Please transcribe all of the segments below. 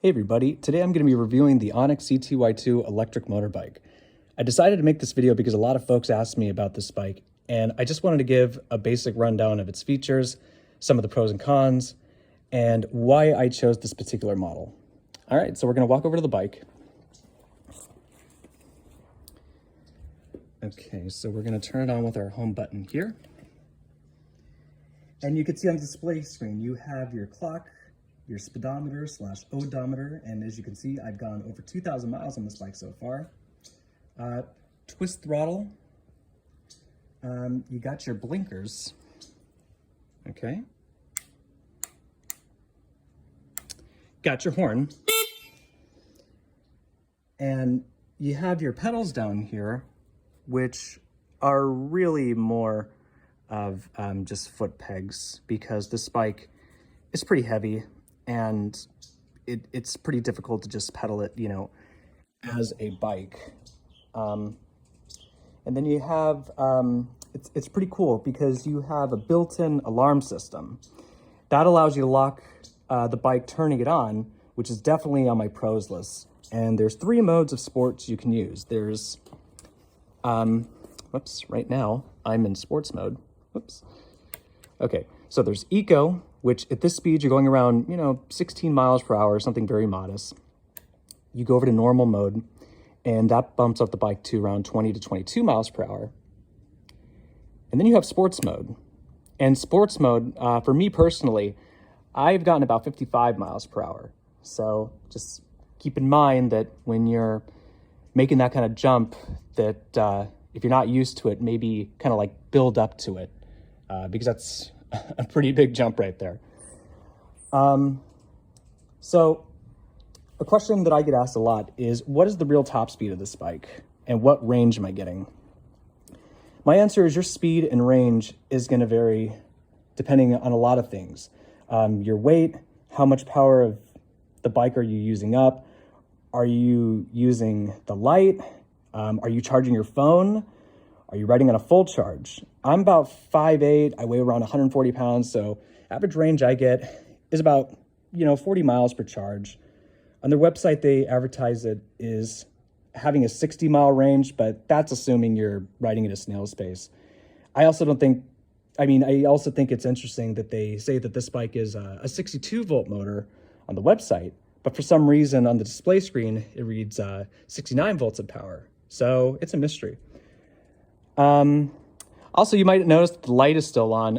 Hey everybody, today I'm going to be reviewing the Onyx CTY2 electric motorbike. I decided to make this video because a lot of folks asked me about this bike, and I just wanted to give a basic rundown of its features, some of the pros and cons, and why I chose this particular model. All right, so we're going to walk over to the bike. Okay, so we're going to turn it on with our home button here. And you can see on the display screen, you have your clock, your speedometer / odometer, and as you can see, I've gone over 2,000 miles on this bike so far. Twist throttle. You got your blinkers. Okay. Got your horn. And you have your pedals down here, which are really more of just foot pegs, because this bike is pretty heavy and it's pretty difficult to just pedal it, you know, as a bike. And then you have, it's pretty cool because you have a built-in alarm system. That allows you to lock the bike turning it on, which is definitely on my pros list. And there's 3 modes of sports you can use. There's, whoops, right now I'm in sports mode. Whoops. Okay, so there's Eco, which at this speed you're going around, 16 miles per hour, something very modest. You go over to normal mode, and that bumps up the bike to around 20 to 22 miles per hour. And then you have sports mode. And sports mode, for me personally, I've gotten about 55 miles per hour. So just keep in mind that when you're making that kind of jump, that if you're not used to it, maybe kind of like build up to it, because that's a pretty big jump right there. So a question that I get asked a lot is, what is the real top speed of this bike and what range am I getting? My answer is your speed and range is going to vary depending on a lot of things. Your weight, how much power of the bike are you using up? Are you using the light? Are you charging your phone? Are you riding on a full charge? I'm about 5'8", I weigh around 140 pounds, so average range I get is about, 40 miles per charge. On their website, they advertise it is having a 60-mile range, but that's assuming you're riding at a snail's pace. I also think it's interesting that they say that this bike is a 62-volt motor on the website, but for some reason on the display screen, it reads 69 volts of power. So it's a mystery. Also, you might notice that the light is still on.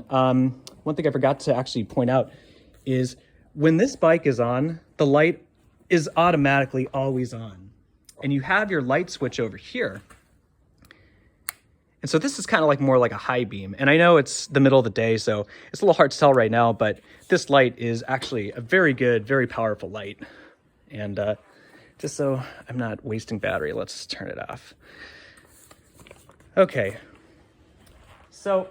One thing I forgot to actually point out is when this bike is on, the light is automatically always on. And you have your light switch over here. And so this is kind of like more like a high beam. And I know it's the middle of the day, so it's a little hard to tell right now, but this light is actually a very good, very powerful light. And just so I'm not wasting battery, let's turn it off. Okay, so,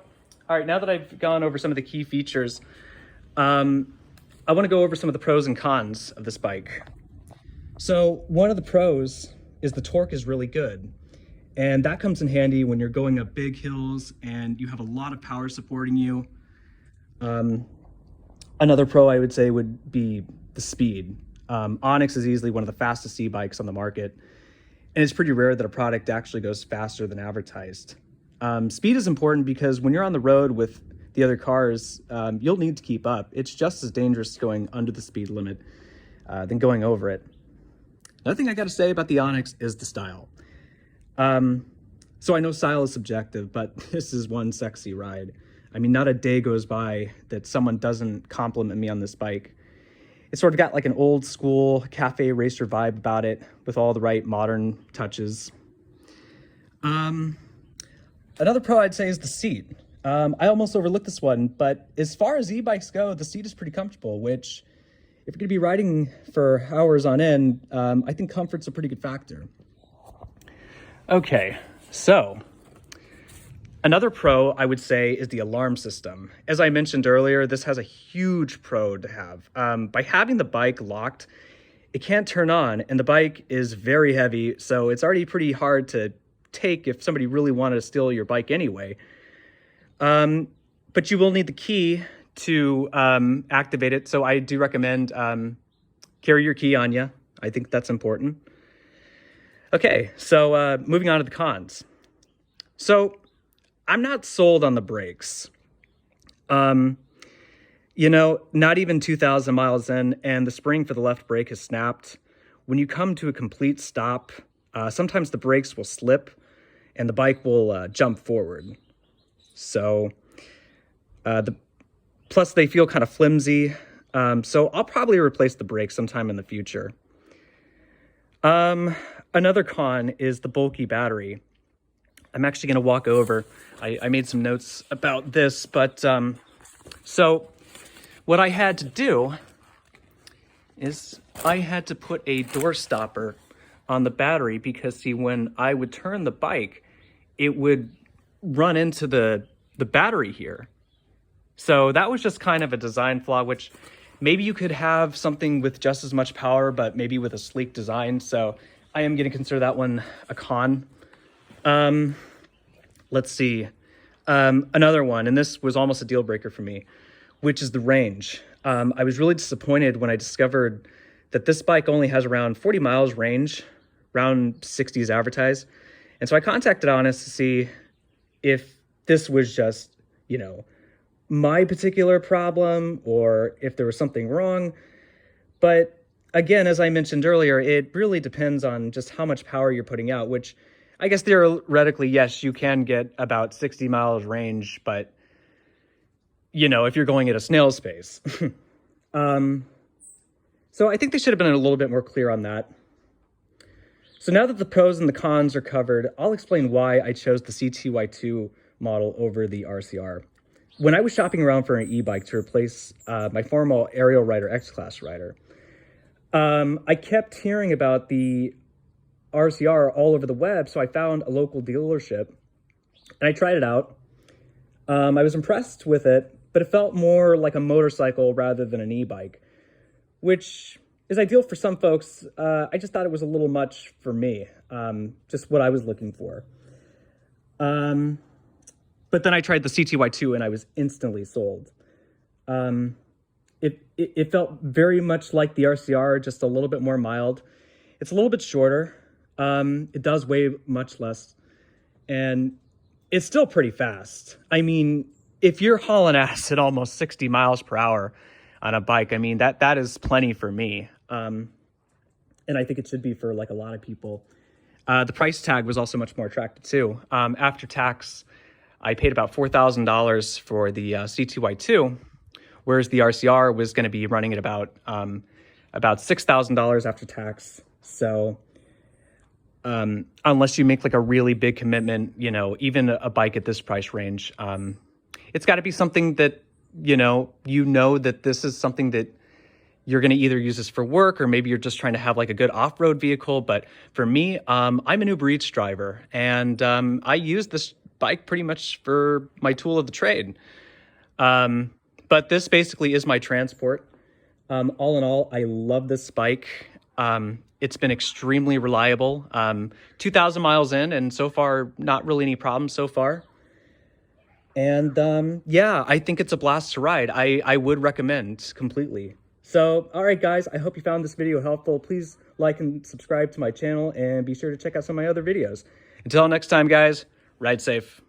all right, now that I've gone over some of the key features, I want to go over some of the pros and cons of this bike. So one of the pros is the torque is really good, and that comes in handy when you're going up big hills and you have a lot of power supporting you. Another pro I would say would be the speed. Onyx is easily one of the fastest e-bikes on the market. And it's pretty rare that a product actually goes faster than advertised. Speed is important because when you're on the road with the other cars, you'll need to keep up. It's just as dangerous going under the speed limit than going over it. Another thing I got to say about the Onyx is the style. So I know style is subjective, but this is one sexy ride. I mean, not a day goes by that someone doesn't compliment me on this bike. It's sort of got like an old school cafe racer vibe about it with all the right modern touches. Another pro I'd say is the seat. I almost overlooked this one, but as far as e-bikes go, the seat is pretty comfortable, which if you're gonna be riding for hours on end, I think comfort's a pretty good factor. Okay, so another pro I would say is the alarm system. As I mentioned earlier, this has a huge pro to have. By having the bike locked, it can't turn on, and the bike is very heavy, so it's already pretty hard to take if somebody really wanted to steal your bike anyway. But you will need the key to activate it, so I do recommend Carry your key on you. I think that's important. Okay, so moving on to the cons. So I'm not sold on the brakes. You know, not even 2,000 miles in, and the spring for the left brake has snapped. When you come to a complete stop, sometimes the brakes will slip and the bike will jump forward. So, plus they feel kind of flimsy. So I'll probably replace the brakes sometime in the future. Another con is the bulky battery. I'm actually going to walk over. I made some notes about this, but so what I had to do is I had to put a door stopper on the battery because, see, when I would turn the bike, it would run into the battery here. So that was just kind of a design flaw, which maybe you could have something with just as much power, but maybe with a sleek design. So I am going to consider that one a con. Let's see. Another one, and this was almost a deal breaker for me, which is the range. I was really disappointed when I discovered that this bike only has around 40 miles range, around 60 is advertised. And so I contacted Onyx to see if this was just, you know, my particular problem or if there was something wrong. But again, as I mentioned earlier, it really depends on just how much power you're putting out, which I guess theoretically, yes, you can get about 60 miles range, but you know, if you're going at a snail's pace. So I think they should have been a little bit more clear on that. So now that the pros and the cons are covered, I'll explain why I chose the CTY2 model over the RCR. When I was shopping around for an e-bike to replace my former aerial rider X-Class rider, I kept hearing about the RCR all over the web, so I found a local dealership and I tried it out. I was impressed with it, but it felt more like a motorcycle rather than an e-bike, which is ideal for some folks. I just thought it was a little much for me, just what I was looking for. But then I tried the CTY2 and I was instantly sold. It felt very much like the RCR, just a little bit more mild. It's a little bit shorter. It does weigh much less, and it's still pretty fast. I mean, if you're hauling ass at almost 60 miles per hour on a bike, I mean, that is plenty for me. And I think it should be for like a lot of people. The price tag was also much more attractive too. After tax, I paid about $4,000 for the CTY2, whereas the RCR was going to be running at about $6,000 after tax. So unless you make like a really big commitment, you know, even a bike at this price range, it's got to be something that, you know that this is something that you're going to either use this for work, or maybe you're just trying to have like a good off-road vehicle. But for me, I'm an Uber Eats driver, and I use this bike pretty much for my tool of the trade. But this basically is my transport. All in all, I love this bike. It's been extremely reliable. 2,000 miles in, and so far, not really any problems so far. And yeah, I think it's a blast to ride. I would recommend completely. So, all right, guys, I hope you found this video helpful. Please like and subscribe to my channel, and be sure to check out some of my other videos. Until next time, guys, ride safe.